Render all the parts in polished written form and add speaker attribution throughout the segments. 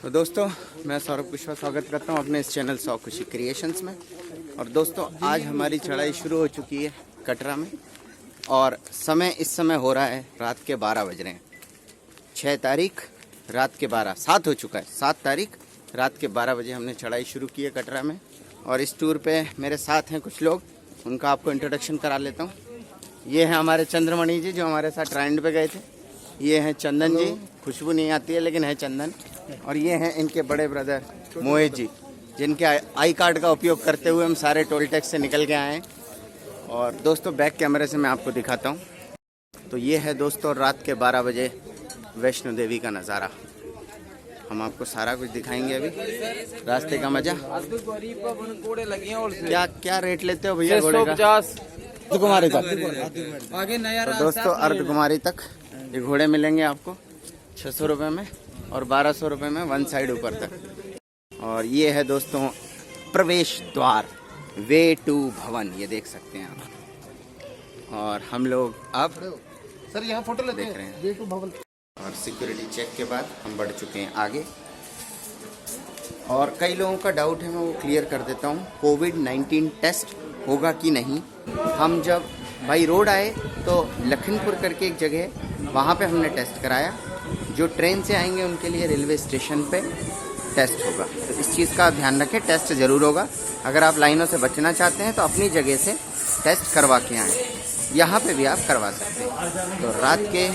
Speaker 1: तो दोस्तों, मैं सौरभ कुशवाहा स्वागत करता हूं अपने इस चैनल सौ खुशी क्रिएशंस में। और दोस्तों, आज हमारी चढ़ाई शुरू हो चुकी है कटरा में और इस समय हो रहा है रात के 12 बज रहे हैं। 6 तारीख रात के 12, 7 हो चुका है। 7 तारीख रात के 12 बजे हमने चढ़ाई शुरू की है कटरा में। और इस टूर पे मेरे साथ हैं कुछ लोग, उनका आपको इंट्रोडक्शन करा लेता हूँ। ये हैं हमारे चंद्रमणि जी जो हमारे साथ ट्राइंड पे गए थे। ये हैं चंदन जी, खुशबू नहीं आती है लेकिन है चंदन। और ये हैं इनके बड़े ब्रदर मोहित जी, जिनके आई कार्ड का उपयोग करते हुए हम सारे टोल टैक्स से निकल के आए हैं। और दोस्तों, बैक कैमरे से मैं आपको दिखाता हूँ। तो ये है दोस्तों रात के 12 बजे वैष्णो देवी का नज़ारा। हम आपको सारा कुछ दिखाएंगे अभी, रास्ते का मजा। क्या क्या रेट लेते हो भैया घोड़े का? अर्धकुमारी तक आगे नया तो दोस्तों, अर्धकुमारी तक ये घोड़े मिलेंगे आपको 600 रुपये में और 1200 रुपये में वन साइड ऊपर तक। और ये है दोस्तों प्रवेश द्वार, वे टू भवन, ये देख सकते हैं आप। और हम लोग अब
Speaker 2: सर यहाँ फोटो लेते
Speaker 1: देख रहे हैं
Speaker 2: वे टू भवन।
Speaker 1: और सिक्योरिटी चेक के बाद हम बढ़ चुके हैं आगे। और कई लोगों का डाउट है, मैं वो क्लियर कर देता हूँ। कोविड-19 टेस्ट होगा कि नहीं। हम जब बाई रोड आए तो लखनपुर करके एक जगह है, वहाँ पे हमने टेस्ट कराया। जो ट्रेन से आएंगे उनके लिए रेलवे स्टेशन पे टेस्ट होगा। तो इस चीज़ का ध्यान रखें, टेस्ट ज़रूर होगा। अगर आप लाइनों से बचना चाहते हैं तो अपनी जगह से टेस्ट करवा के आएँ। यहाँ पे भी आप करवा सकते हैं। तो रात के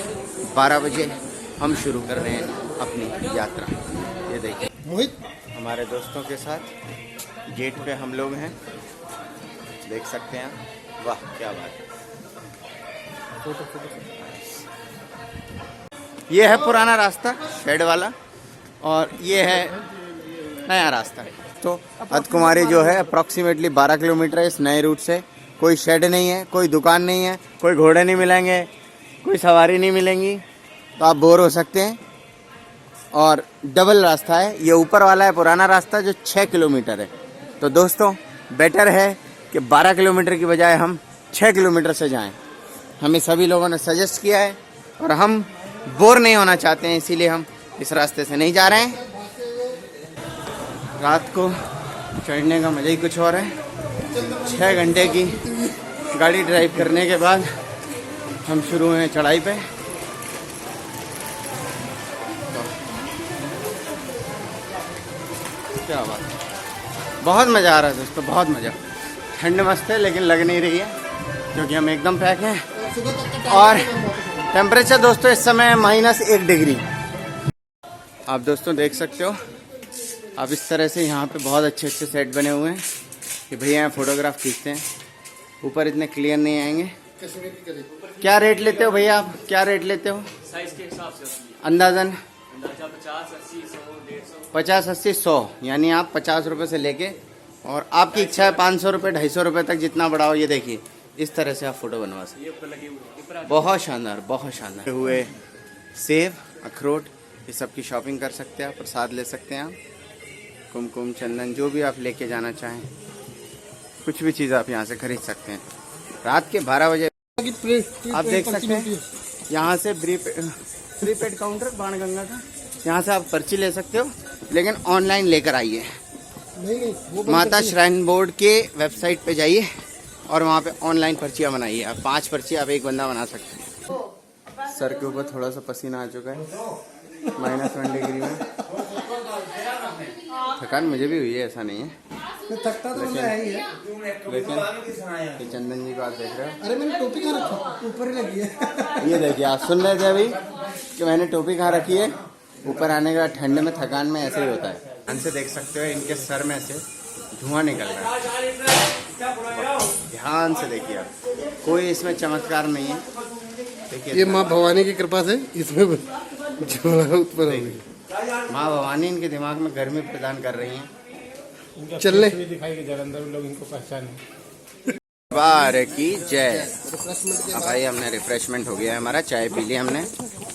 Speaker 1: 12 बजे हम शुरू कर रहे हैं अपनी यात्रा। ये देखिए
Speaker 2: मोहित
Speaker 1: हमारे दोस्तों के साथ गेट पे हम लोग हैं, देख सकते हैं। वाह क्या बात है। ये है पुराना रास्ता शेड वाला और ये है नया रास्ता। तो अर्धकुमारी जो है अप्रॉक्सीमेटली 12 किलोमीटर है इस नए रूट से। कोई शेड नहीं है, कोई दुकान नहीं है, कोई घोड़े नहीं मिलेंगे, कोई सवारी नहीं मिलेंगी, तो आप बोर हो सकते हैं। और डबल रास्ता है, ये ऊपर वाला है पुराना रास्ता जो 6 किलोमीटर है। तो दोस्तों, बेटर है कि 12 किलोमीटर की बजाय हम 6 किलोमीटर से जाएं। हमें सभी लोगों ने सजेस्ट किया है और हम बोर नहीं होना चाहते हैं, इसीलिए हम इस रास्ते से नहीं जा रहे हैं। रात को चढ़ने का मज़ा ही कुछ और है। 6 घंटे की गाड़ी ड्राइव करने के बाद हम शुरू हुए चढ़ाई पे। क्या बात है, बहुत मज़ा आ रहा है दोस्तों, बहुत मज़ा। ठंड मस्त है लेकिन लग नहीं रही है क्योंकि हम एकदम पैक हैं। और टेम्परेचर दोस्तों इस समय -1 डिग्री। आप दोस्तों देख सकते हो, आप इस तरह से यहाँ पे बहुत अच्छे अच्छे सेट बने हुए हैं कि भैया यहाँ फोटोग्राफ खींचते हैं। ऊपर इतने क्लियर नहीं आएंगे। क्या रेट लेते हो भैया आप? क्या रेट लेते हो?
Speaker 3: साइज के हिसाब से
Speaker 1: अंदाजन
Speaker 3: 50, 80, 100, 150।
Speaker 1: 50, 80, 100, यानी आप 50 रुपये से लेके और आपकी इच्छा है 500 रुपये, 250 रुपये तक जितना बड़ा हो। ये देखिए इस तरह से आप फोटो बनवा सकते हैं। बहुत शानदार, बहुत शानदार हुए। सेब, अखरोट, ये सब की शॉपिंग कर सकते हैं आप, प्रसाद ले सकते हैं आप, कुमकुम, चंदन, जो भी आप लेके जाना चाहें, कुछ भी चीज़ आप यहाँ से खरीद सकते हैं। रात के 12 बजे आप देख सकते हैं यहाँ से प्रीपेड काउंटर बाणगंगा का, यहाँ से आप पर्ची ले सकते हो, लेकिन ऑनलाइन लेकर आइए। माता श्राइन बोर्ड के वेबसाइट पे जाइए और वहाँ पे ऑनलाइन पर्चियाँ बनाइए। आप 5 पर्ची आप एक बंदा बना सकते हैं। सर के ऊपर थोड़ा सा पसीना आ चुका है, -1 डिग्री में। थकान मुझे भी हुई है, ऐसा नहीं है,
Speaker 2: थकता तो मैं ही है।
Speaker 1: लेकिन ये चंदन जी को आप देख रहे हो।
Speaker 2: अरे मैंने टोपी कहाँ रखी? ऊपर ही लगी है।
Speaker 1: ये देखिए, आप सुन रहे थे अभी कि मैंने टोपी कहाँ रखी है। ऊपर आने का ठंड में, थकान में ऐसे ही होता है। ध्यान से देख सकते हो इनके सर में से धुआं निकल रहा है। ध्यान से देखिए आप, कोई इसमें चमत्कार नहीं है। देखिए
Speaker 2: ये माँ भवानी की कृपा से इसमें ज्वाला उत्पन्न होगी।
Speaker 1: माँ भवानी इनके दिमाग में गर्मी प्रदान कर रही हैं।
Speaker 2: चलने
Speaker 3: दिखाई जलंधर लोग इनको पहचाने।
Speaker 1: बार की जय। अब भाई हमने रिफ्रेशमेंट हो गया है हमारा, चाय पी ली हमने,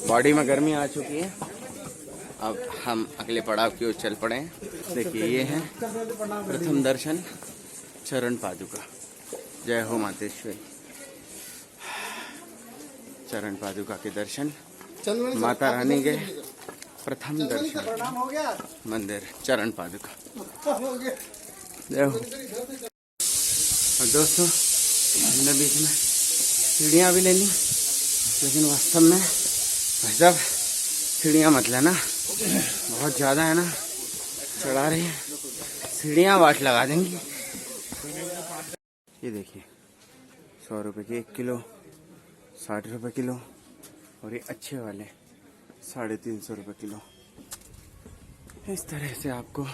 Speaker 1: बॉडी में गर्मी आ चुकी है। अब हम अगले पड़ाव की ओर चल पड़े हैं। देखिए ये है प्रथम दर्शन चरण पादुका। जय हो मातेश्वरी। चरण पादुका के दर्शन माता रानी के प्रथम दर्शन मंदिर चरण पादुका। देखो और दोस्तों, हमने बीच में सीढ़ियाँ भी ले ली, लेकिन वास्तव में भाई साहब सीढ़ियाँ मत लेना, बहुत ज़्यादा है ना, चढ़ा रही है सीढ़ियाँ, वाट लगा देंगी। ये देखिए 100 रुपये के 1 किलो, 60 रुपये किलो, और ये अच्छे वाले 350 रुपये किलो। इस तरह से आपको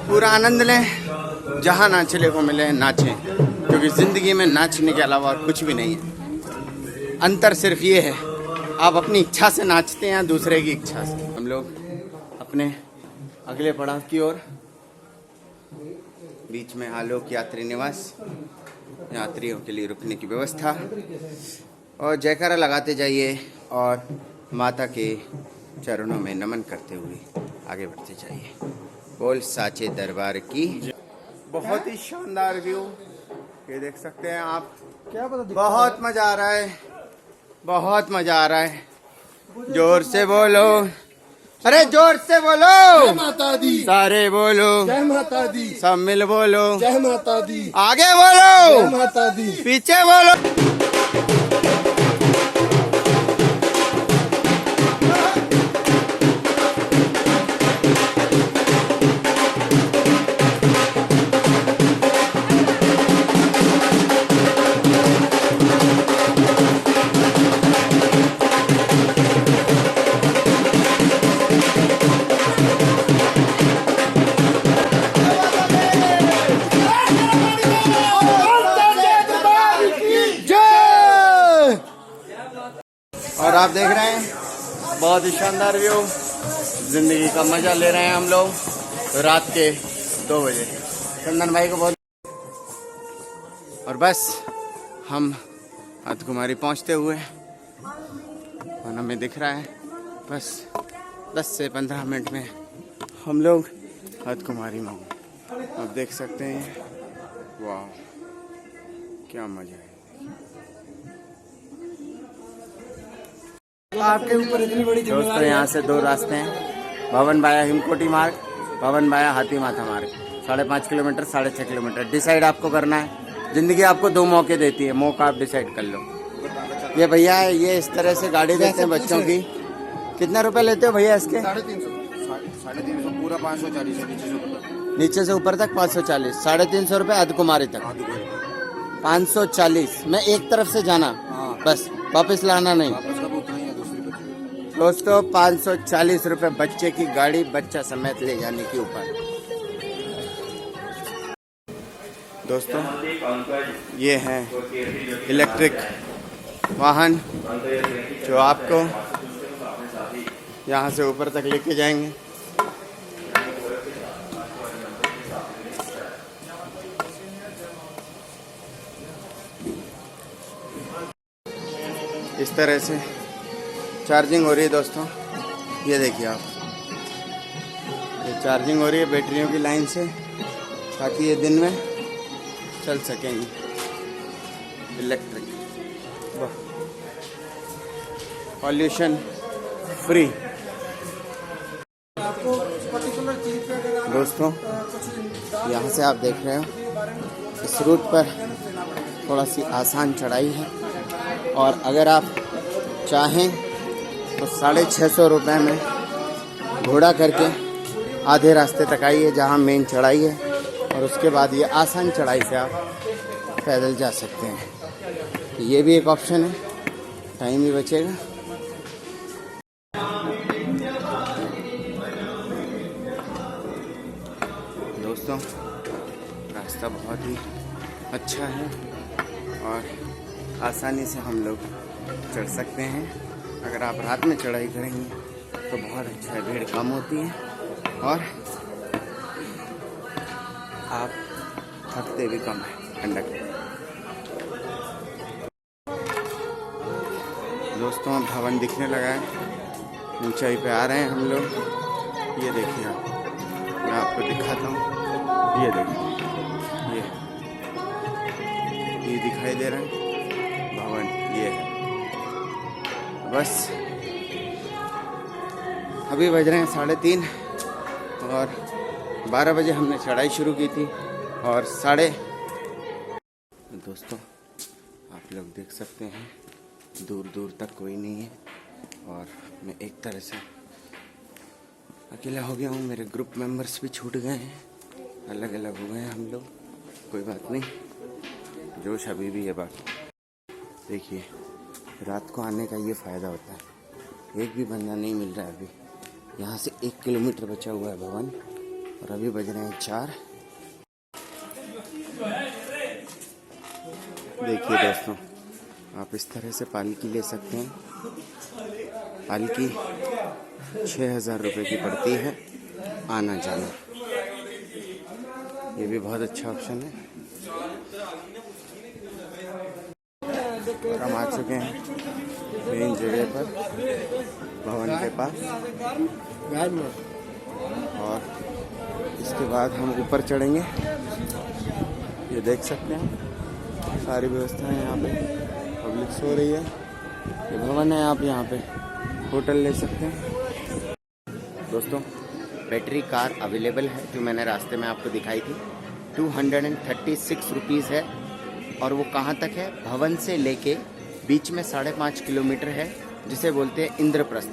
Speaker 1: पूरा आनंद लें, जहाँ नाचने को मिले नाचें, क्योंकि ज़िंदगी में नाचने के अलावा और कुछ भी नहीं है। अंतर सिर्फ ये है, आप अपनी इच्छा से नाचते हैं या दूसरे की इच्छा से। हम लोग अपने अगले पड़ाव की ओर, बीच में आलोक यात्री निवास, यात्रियों के लिए रुकने की व्यवस्था, और जयकारा लगाते जाइए और माता के चरणों में नमन करते हुए आगे बढ़ते जाइए। बोल साचे दरबार की। बहुत ही शानदार व्यू, ये देख सकते हैं आप। बहुत मजा आ रहा है, बहुत मजा आ रहा है। जोर से बोलो, अरे जोर से बोलो,
Speaker 2: जय माता दी,
Speaker 1: सारे बोलो,
Speaker 2: जय माता दी,
Speaker 1: सब मिल बोलो,
Speaker 2: जय माता दी,
Speaker 1: आगे बोलो,
Speaker 2: जय माता दी,
Speaker 1: पीछे बोलो। और आप देख रहे हैं बहुत ही शानदार व्यू, जिंदगी का मजा ले रहे हैं हम लोग रात के 2 बजे। चंदन भाई को बहुत, और बस हम अर्धकुमारी पहुंचते हुए, और हमें दिख रहा है बस 10 से 15 मिनट में हम लोग अर्धकुमारी में होंगे। आप देख सकते हैं, वाह क्या मजा है।
Speaker 2: आपके ऊपर इतनी बड़ी
Speaker 1: दोस्तों, यहाँ से 2 रास्ते हैं, भवन बाया हिमकोटी मार्ग, भवन बाया हाथी माथा मार्ग। 5.5 किलोमीटर, 6.5 किलोमीटर। डिसाइड आपको करना है, जिंदगी आपको 2 मौके देती है, मौका आप डिसाइड कर लो। ये भैया है, ये इस तरह से गाड़ी देते हैं बच्चों की। कितना रुपए लेते हो भैया इसके?
Speaker 2: 350 पूरा 540 है,
Speaker 1: नीचे से ऊपर तक 540, 350 रुपये अर्धकुमारी तक 540 में एक तरफ से जाना, बस वापस लाना नहीं। दोस्तों 540 रुपये बच्चे की गाड़ी, बच्चा समेत ले जाने के ऊपर। दोस्तों ये है इलेक्ट्रिक वाहन जो आपको यहाँ से ऊपर तक लेके जाएंगे। इस तरह से चार्जिंग हो रही है दोस्तों, ये देखिए आप, ये चार्जिंग हो रही है बैटरियों की लाइन से, ताकि ये दिन में चल सकेंगे इलेक्ट्रिक, पॉल्यूशन फ्री। दोस्तों यहाँ से आप देख रहे हो, इस रूट पर थोड़ा सी आसान चढ़ाई है, और अगर आप चाहें तो 650 रुपये में घोड़ा करके आधे रास्ते तक आइए, जहाँ मेन चढ़ाई है, और उसके बाद ये आसान चढ़ाई से आप पैदल जा सकते हैं। तो ये भी एक ऑप्शन है, टाइम भी बचेगा। दोस्तों रास्ता बहुत ही अच्छा है और आसानी से हम लोग चढ़ सकते हैं। अगर आप रात में चढ़ाई करेंगे तो बहुत अच्छा है, भीड़ कम होती है और आप थकते भी कम है ठंडक में। दोस्तों भवन दिखने लगा है, ऊंचाई पे आ रहे हैं हम लोग। ये देखिए आप, मैं आपको दिखाता हूँ। ये देखिए, ये दिखाई दे रहा है भवन, ये है। बस अभी बज रहे हैं 3:30 और 12 बजे हमने चढ़ाई शुरू की थी और दोस्तों आप लोग देख सकते हैं दूर दूर तक कोई नहीं है और मैं एक तरह से अकेला हो गया हूँ। मेरे ग्रुप मेंबर्स भी छूट गए हैं, अलग अलग हो गए हैं हम लोग। कोई बात नहीं, जोश अभी भी है बाकी। देखिए रात को आने का ये फ़ायदा होता है, एक भी बंदा नहीं मिल रहा है। अभी यहाँ से 1 किलोमीटर बचा हुआ है भवन और अभी बज रहे हैं 4। देखिए दोस्तों, आप इस तरह से पालकी ले सकते हैं। पालकी 6,000 रुपये की पड़ती है आना जाना। ये भी बहुत अच्छा ऑप्शन है। हम आ चुके हैं मेन जगह पर, भवन के पास, और इसके बाद हम ऊपर चढ़ेंगे। ये देख सकते हैं सारी व्यवस्थाएं यहाँ पे, पब्लिक सो रही है। ये भवन है, आप यहाँ पे होटल ले सकते हैं। दोस्तों बैटरी कार अवेलेबल है जो मैंने रास्ते में आपको दिखाई थी, 236 रुपीज़ है। और वो कहाँ तक है? भवन से लेके बीच में 5.5 किलोमीटर है, जिसे बोलते हैं इंद्रप्रस्थ,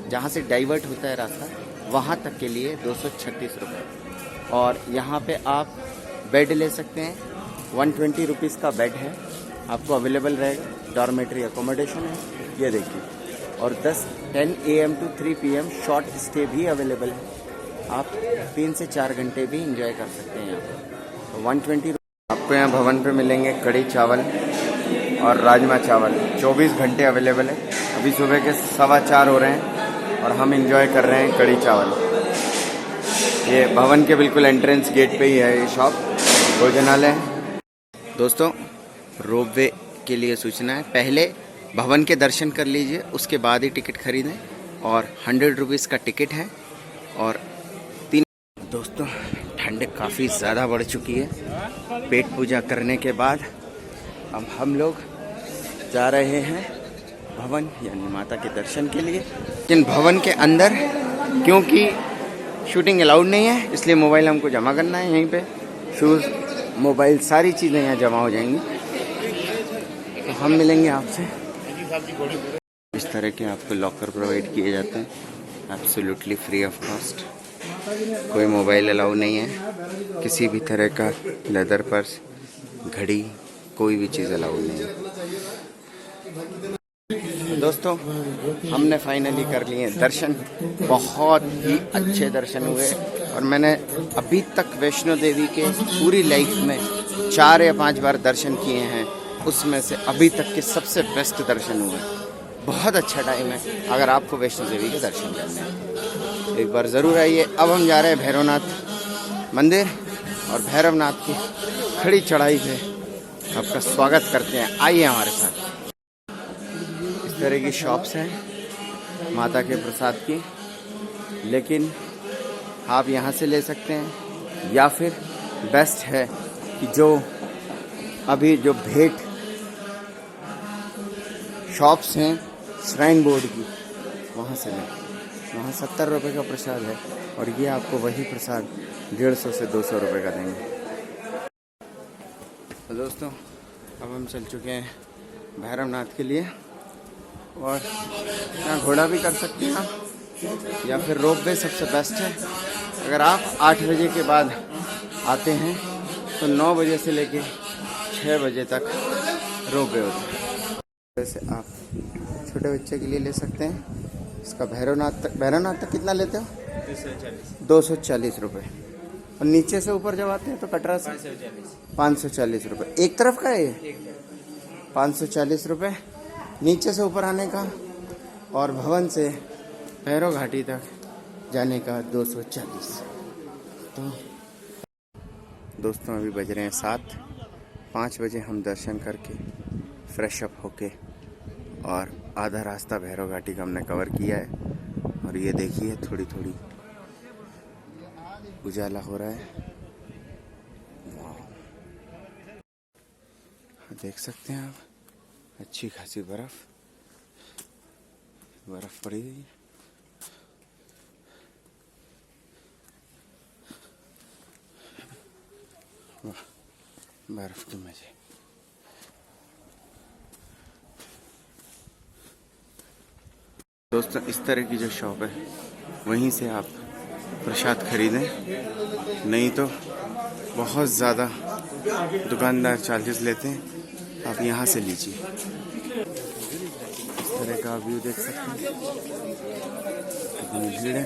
Speaker 1: जहाँ से डाइवर्ट होता है रास्ता, वहाँ तक के लिए 236 रुपये। और यहाँ पे आप बेड ले सकते हैं, 120 रुपीज़ का बेड है आपको अवेलेबल रहेगा। डॉर्मेट्री अकोमोडेशन है, ये देखिए। और 10 AM to 3 PM short stay भी अवेलेबल है। आप 3 से 4 घंटे भी इंजॉय कर सकते हैं यहाँ पर। 120 आपको यहाँ भवन पे मिलेंगे कढ़ी चावल और राजमा चावल, 24 घंटे अवेलेबल है। अभी सुबह के 4:15 हो रहे हैं और हम इंजॉय कर रहे हैं कढ़ी चावल। ये भवन के बिल्कुल एंट्रेंस गेट पे ही है ये शॉप, भोजनालय। दोस्तों रोपवे के लिए सूचना है, पहले भवन के दर्शन कर लीजिए, उसके बाद ही टिकट खरीदें। और 100 रुपीज़ का टिकट है। और 3 दोस्तों ठंड काफ़ी ज़्यादा बढ़ चुकी है। पेट पूजा करने के बाद अब हम लोग जा रहे हैं भवन यानी माता के दर्शन के लिए। लेकिन भवन के अंदर क्योंकि शूटिंग अलाउड नहीं है, इसलिए मोबाइल हमको जमा करना है यहीं पे। शूज़, मोबाइल, सारी चीज़ें यहाँ जमा हो जाएंगी। तो हम मिलेंगे आपसे। इस तरह के आपको लॉकर प्रोवाइड किए जाते हैं, एब्सोल्युटली फ्री ऑफ कॉस्ट। कोई मोबाइल अलाउ नहीं है, किसी भी तरह का लेदर पर्स, घड़ी, कोई भी चीज़ अलाउ नहीं है। दोस्तों हमने फाइनली कर लिए दर्शन, बहुत ही अच्छे दर्शन हुए। और मैंने अभी तक वैष्णो देवी के पूरी लाइफ में 4 या 5 बार दर्शन किए हैं, उसमें से अभी तक के सबसे बेस्ट दर्शन हुए। बहुत अच्छा टाइम है अगर आपको वैष्णो देवी के दर्शन करने हैं, एक बार ज़रूर आइए। अब हम जा रहे हैं भैरवनाथ मंदिर और भैरवनाथ की खड़ी चढ़ाई पे आपका स्वागत करते हैं। आइए हमारे साथ। इस तरह की शॉप्स हैं माता के प्रसाद की, लेकिन आप यहाँ से ले सकते हैं, या फिर बेस्ट है कि जो अभी जो भेंट शॉप्स हैं श्राइन बोर्ड की, वहाँ से लें। वहाँ 70 रुपये का प्रसाद है और ये आपको वही प्रसाद 150 से 200 रुपये का देंगे। तो दोस्तों अब हम चल चुके हैं भैरवनाथ के लिए, और यहाँ घोड़ा भी कर सकते हैं आप, या फिर रोप वे सबसे बेस्ट है। अगर आप 8 बजे के बाद आते हैं तो 9 बजे से लेके 6 बजे तक रोप वे होता है। वैसे आप छोटे बच्चे के लिए ले सकते हैं। इसका भैरवनाथ तक कितना लेते हो? 240 रुपये। और नीचे से ऊपर जब आते हैं तो कटरा से 540 रुपये। एक तरफ का है ये 540 रुपये नीचे से ऊपर आने का। और भवन से भैरव घाटी तक जाने का 240। तो दोस्तों अभी बज रहे हैं 7। 5 बजे हम दर्शन करके फ्रेश अप होके और आधा रास्ता भैरव घाटी का हमने कवर किया है। और ये देखिए थोड़ी थोड़ी उजाला हो रहा है। देख सकते हैं आप अच्छी खासी बर्फ पड़ी हुई है। वाह, बर्फ के मजे। दोस्तों इस तरह की जो शॉप है वहीं से आप प्रसाद खरीदें, नहीं तो बहुत ज़्यादा दुकानदार चार्जेस लेते हैं। आप यहाँ से लीजिए। इस तरह का व्यू देख सकते हैं, कितनी भीड़ है,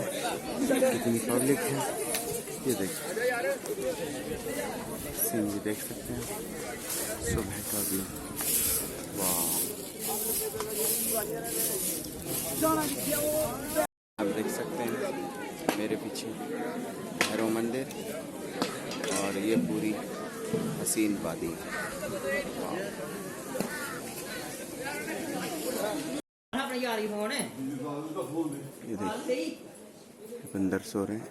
Speaker 1: कितनी पब्लिक है। ये देखिए सीन भी देख सकते हैं, सुबह का व्यू। वाह, आप देख सकते हैं मेरे पीछे भैरव मंदिर और ये पूरी हसीन वादी। ये देखिए बंदर सो रहे हैं,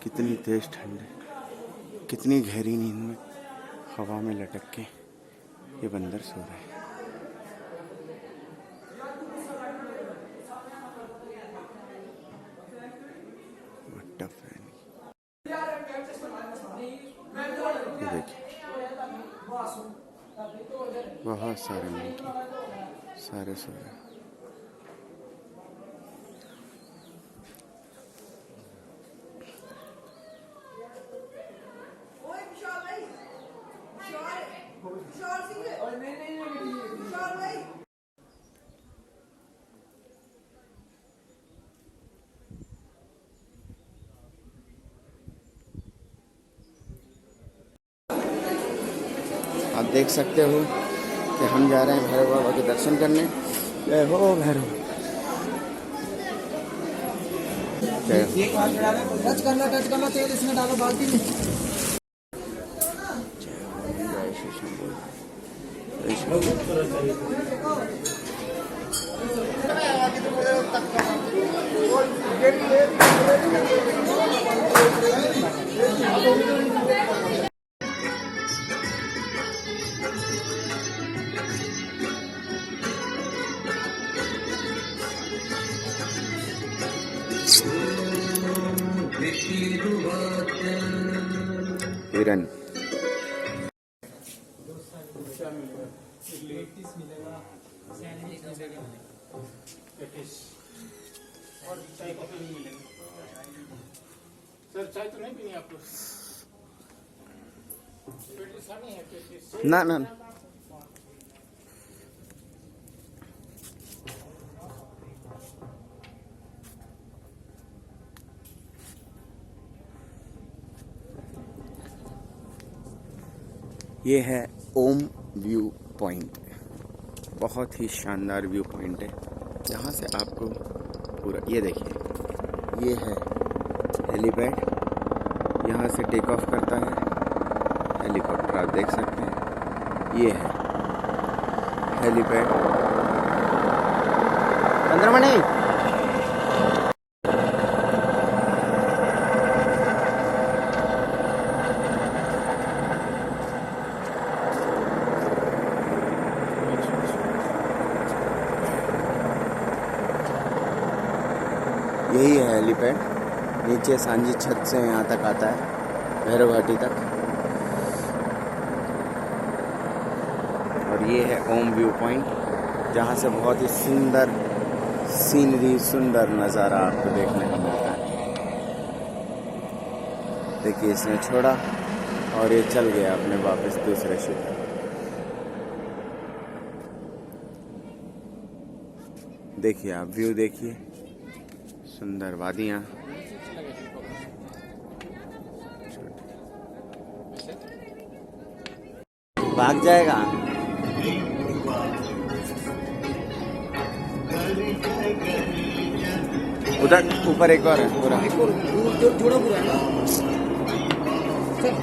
Speaker 1: कितनी तेज ठंड है, कितनी गहरी नींद में हवा में लटक के ये बंदर सो रहे हैं। ये देखिए बहुत सारे मंकी, सारे सो रहे हैं। आप देख सकते हो कि हम जा रहे हैं भैरव बाबा के दर्शन करने। जय हो भैरव।
Speaker 4: टच करना तेल इसमें डालो बाल्टी में।
Speaker 1: जय श्री शंभू। जय श्री हिरन।
Speaker 3: और चाय कॉफी नहीं मिलेगी सर। चाय तो नहीं पीनी आपको? पेटिस खानी है? पेटिस
Speaker 1: ना ना ये है ओम व्यू पॉइंट। बहुत ही शानदार व्यू पॉइंट है, जहाँ से आपको पूरा ये देखिए, ये है हेलीपैड। यहाँ से टेक ऑफ करता है हेलीकॉप्टर, आप देख सकते हैं। ये है हेलीपैड। चंद्रमणि यही है हेलीपैड। नीचे सांझी छत से यहाँ तक आता है भैरव घाटी तक। और ये है ओम व्यू पॉइंट, जहाँ से बहुत ही सुंदर सीनरी, सुंदर नज़ारा आपको देखने को मिलता है। देखिए इसने छोड़ा और ये चल गया अपने वापस दूसरे शिप। देखिए आप व्यू देखिए, सुंदर वादियाँ। भाग जाएगा। उधर ऊपर एक और है पूरा।
Speaker 4: जोड़ा पूरा है ना। चल।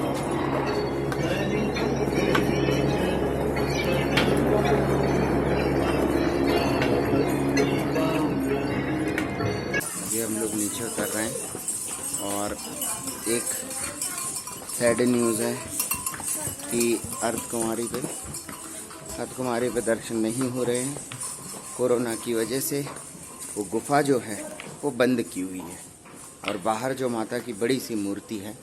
Speaker 1: अभी हम लोग नीचे उतर रहे हैं और एक सैड न्यूज़ है कि अर्धकुमारी पे दर्शन नहीं हो रहे हैं कोरोना की वजह से। वो गुफा जो है वो बंद की हुई है और बाहर जो माता की बड़ी सी मूर्ति है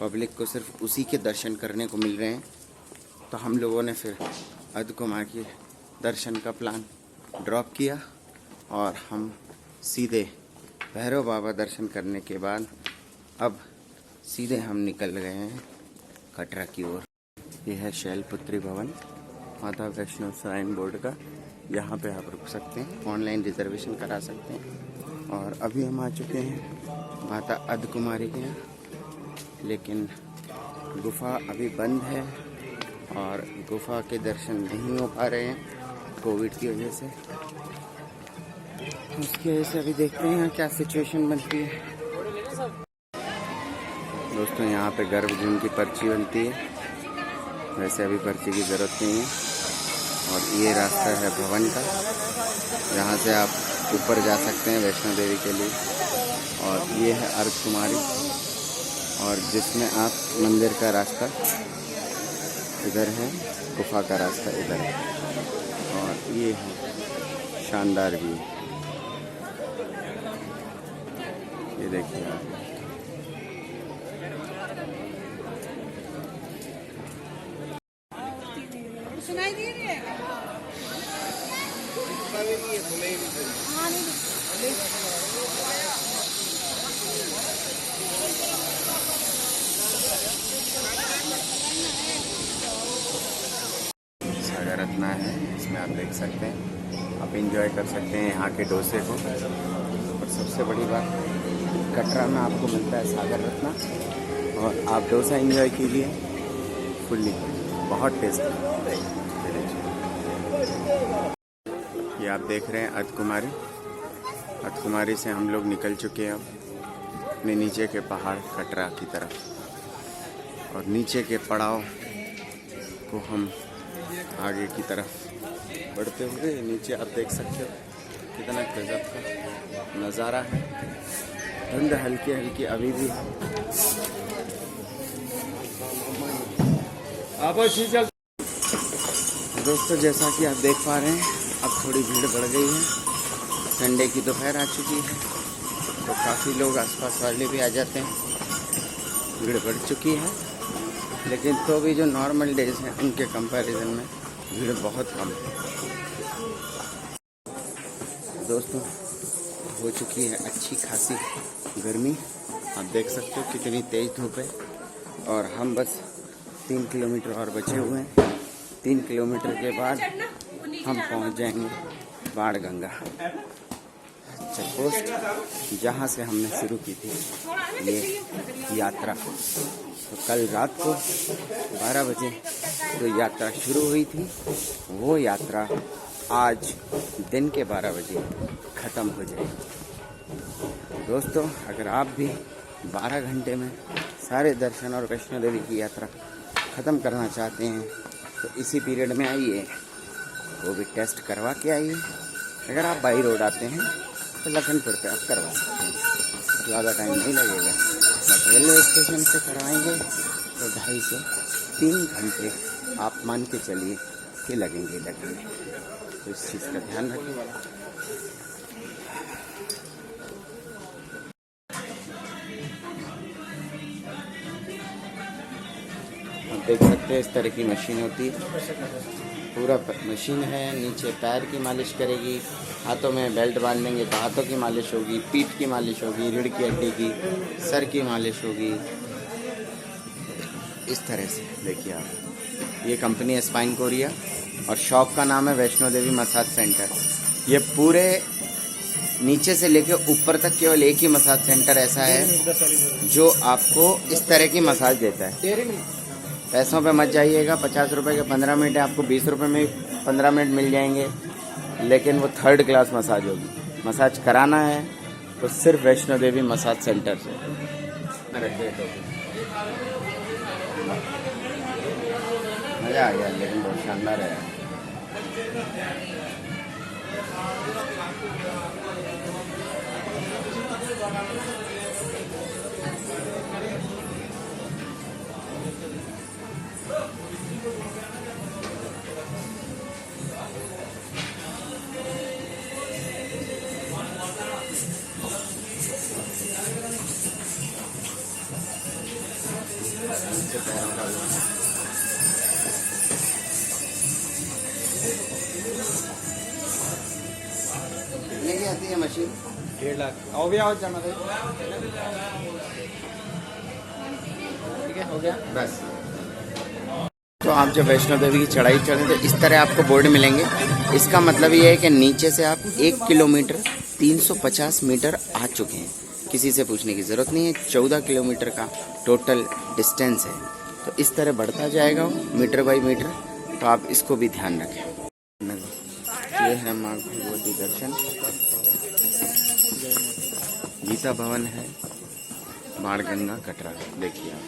Speaker 1: पब्लिक को सिर्फ उसी के दर्शन करने को मिल रहे हैं। तो हम लोगों ने फिर अर्धकुमारी के दर्शन का प्लान ड्रॉप किया और हम सीधे भैरव बाबा दर्शन करने के बाद अब सीधे हम निकल गए हैं कटरा की ओर। यह है शैलपुत्री भवन, माता वैष्णो श्राइन बोर्ड का। यहाँ पे आप रुक सकते हैं, ऑनलाइन रिजर्वेशन करा सकते हैं। और अभी हम आ चुके हैं माता अर्धकुमारी के यहाँ, लेकिन गुफा अभी बंद है और गुफा के दर्शन नहीं हो पा रहे हैं कोविड की वजह से। उसकी वजह से अभी देखते हैं क्या सिचुएशन बनती है। दोस्तों यहाँ पे गर्भजून की पर्ची बनती है, वैसे अभी पर्ची की ज़रूरत नहीं है। और ये रास्ता है भवन का, यहाँ से आप ऊपर जा सकते हैं वैष्णो देवी के लिए। और ये है अर्धकुमारी, और जिसमें आप मंदिर का रास्ता इधर है, गुफा का रास्ता इधर है। और ये है शानदार व्यू, ये देखिए आप।
Speaker 5: सुनाई दे रही है।
Speaker 1: सागर रत्ना है, इसमें आप देख सकते हैं, आप एंजॉय कर सकते हैं यहाँ के डोसे को। और सबसे बड़ी बात, कटरा में आपको मिलता है सागर रत्ना, और आप डोसा एंजॉय कीजिए फुल्ली, बहुत टेस्टी। ये आप देख रहे हैं अर्धकुमारी। अर्धकुमारी से हम लोग निकल चुके हैं अब अपने नीचे के पहाड़ कटरा की तरफ, और नीचे के पड़ाव को हम आगे की तरफ बढ़ते हुए नीचे आप देख सकते हो कितना गजब का नज़ारा है। धुंध हल्की हल्की अभी भी दोस्तों, जैसा कि आप देख पा रहे हैं अब थोड़ी भीड़ बढ़ गई है। संडे की दोपहर आ चुकी है तो काफ़ी लोग आसपास वाले भी आ जाते हैं, भीड़ बढ़ चुकी है। लेकिन तो भी जो नॉर्मल डेज हैं उनके कंपैरिजन में भीड़ बहुत कम है। दोस्तों, हो चुकी है अच्छी खासी गर्मी, आप देख सकते हो कितनी तेज़ धूप है। और हम बस 3 किलोमीटर और बचे हुए हैं। 3 किलोमीटर के बाद हम पहुंच जाएंगे बाण गंगा चेक पोस्ट, जहाँ से हमने शुरू की थी ये यात्रा। तो कल रात को 12 बजे जो यात्रा शुरू हुई थी, वो यात्रा आज दिन के 12 बजे ख़त्म हो जाएगी। दोस्तों, अगर आप भी 12 घंटे में सारे दर्शन और वैष्णो देवी की यात्रा ख़त्म करना चाहते हैं तो इसी पीरियड में आइए, वो भी टेस्ट करवा के आइए। अगर आप बाई रोड आते हैं तो लखनपुर पे आप करवा सकते हैं, ज़्यादा टाइम नहीं लगेगा। बट रेलवे स्टेशन से करवाएंगे तो 2.5 से 3 घंटे आप मान के चलिए कि लगेंगे। तो इस चीज़ का ध्यान रखें। आप देख सकते हैं इस तरह की मशीन होती है, पूरा मशीन है। नीचे पैर की मालिश करेगी, हाथों में बेल्ट बांधेंगे तो हाथों की मालिश होगी, पीठ की मालिश होगी, रीढ़ की हड्डी की, सर की मालिश होगी। इस तरह से देखिए आप, ये कंपनी है स्पाइन कोरिया और शॉप का नाम है वैष्णो देवी मसाज सेंटर। ये पूरे नीचे से लेके ऊपर तक केवल एक ही मसाज सेंटर ऐसा है जो आपको इस तरह की मसाज देता है। पैसों पे मत जाइएगा, 50 रुपये के 15 मिनट है, आपको 20 रुपये में 15 मिनट मिल जाएंगे। लेकिन वो 3rd क्लास मसाज होगी। मसाज कराना है तो सिर्फ वैष्णो देवी मसाज सेंटर से रखे तो मज़ा आ गया, लेकिन बहुत शानदार है। कितने की आती है मशीन?
Speaker 4: 1.5 लाख। आओ भी आओ जाना भाई। ठीक है, हो गया
Speaker 1: बस। तो आप जब वैष्णो देवी की चढ़ाई चढ़ें तो इस तरह आपको बोर्ड मिलेंगे। इसका मतलब ये है कि नीचे से आप 1 किलोमीटर 350 मीटर आ चुके हैं। किसी से पूछने की ज़रूरत नहीं है। 14 किलोमीटर का टोटल डिस्टेंस है। तो इस तरह बढ़ता जाएगा वो मीटर बाई मीटर, तो आप इसको भी ध्यान रखें। ये है माँ भगवती दर्शन, गीता भवन है, बाणगंगा कटरा। देखिए आप,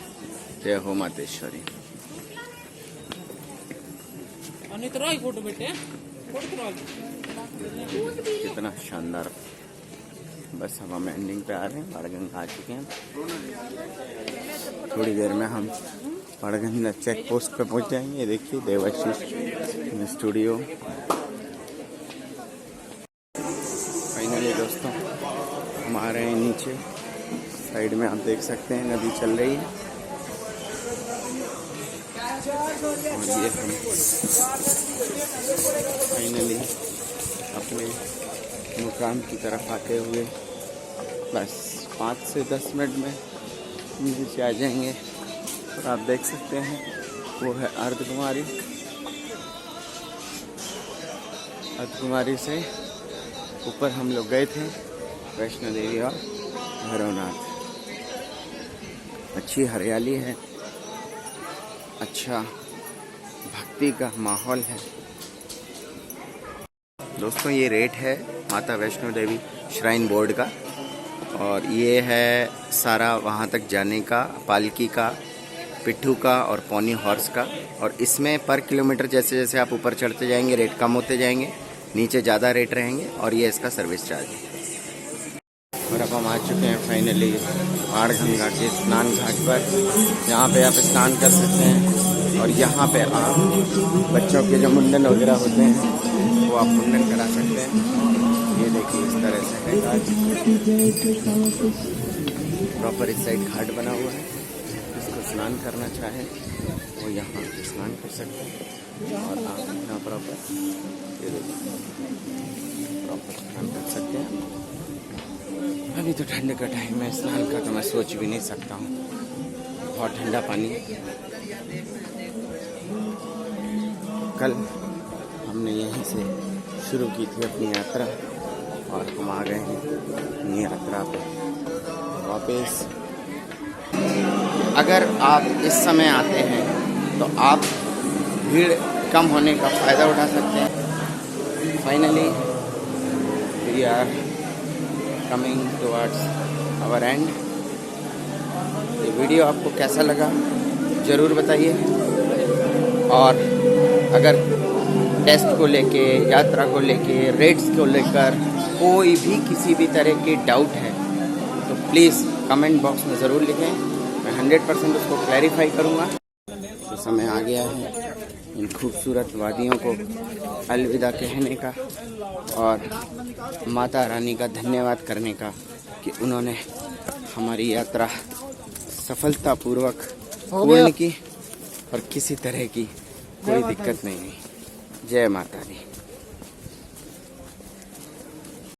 Speaker 1: जय हो मातेश्वरी।
Speaker 5: फोटो बेटे
Speaker 1: कितना शानदार। बस अब हम एंडिंग पे आ रहे हैं, बाणगंगा आ चुके हैं। थोड़ी देर में हम बाणगंगा चेक पोस्ट पे पहुंच जाएंगे। देखिए देवाशीष स्टूडियो। फाइनली दोस्तों हम आ रहे हैं नीचे। साइड में आप देख सकते हैं नदी चल रही है। और ये हम फाइनली अपने मुकाम की तरफ आते हुए बस 5 से 10 मिनट में नीचे आ जाएंगे। और आप देख सकते हैं वो है अर्धकुमारी। अर्धकुमारी से ऊपर हम लोग गए थे वैष्णो देवी और भैरवनाथ। अच्छी हरियाली है, अच्छा भक्ति का माहौल है। दोस्तों ये रेट है माता वैष्णो देवी श्राइन बोर्ड का, और ये है सारा वहाँ तक जाने का, पालकी का, पिट्ठू का और पौनी हॉर्स का। और इसमें पर किलोमीटर जैसे जैसे आप ऊपर चढ़ते जाएंगे रेट कम होते जाएंगे, नीचे ज़्यादा रेट रहेंगे। और ये इसका सर्विस चार्ज है। और अब हम आ चुके हैं फाइनली बाणगंगा के स्नान घाट पर, जहाँ पे आप स्नान कर सकते हैं। और यहाँ पे आप बच्चों के जो मुंडन वगैरह होते हैं वो आप मुंडन करा सकते हैं। ये देखिए इस तरह से है घाट, प्रॉपर इस साइड घाट बना हुआ है। जिसको स्नान करना चाहे वो यहाँ स्नान कर सकते हैं। और आप यहाँ प्रॉपर ये देखिए प्रॉपर स्नान कर सकते हैं। अभी तो ठंड का टाइम है, स्नान का तो मैं सोच भी नहीं सकता हूँ, बहुत ठंडा पानी है। कल हमने यहीं से शुरू की थी अपनी यात्रा और हम आ गए हैं अपनी यात्रा पे वापस। अगर आप इस समय आते हैं तो आप भीड़ कम होने का फ़ायदा उठा सकते हैं। Finally we are coming towards our end. ये वीडियो आपको कैसा लगा ज़रूर बताइए। और अगर टेस्ट को लेके, यात्रा को लेके, रेट्स को लेकर कोई भी किसी भी तरह की डाउट है तो प्लीज़ कमेंट बॉक्स में ज़रूर लिखें। मैं 100% उसको क्लैरिफाई करूँगा। तो समय आ गया है इन खूबसूरत वादियों को अलविदा कहने का और माता रानी का धन्यवाद करने का कि उन्होंने हमारी यात्रा सफलतापूर्वक पूर्ण की और किसी तरह की कोई दिक्कत नहीं हुई। जय माता दी।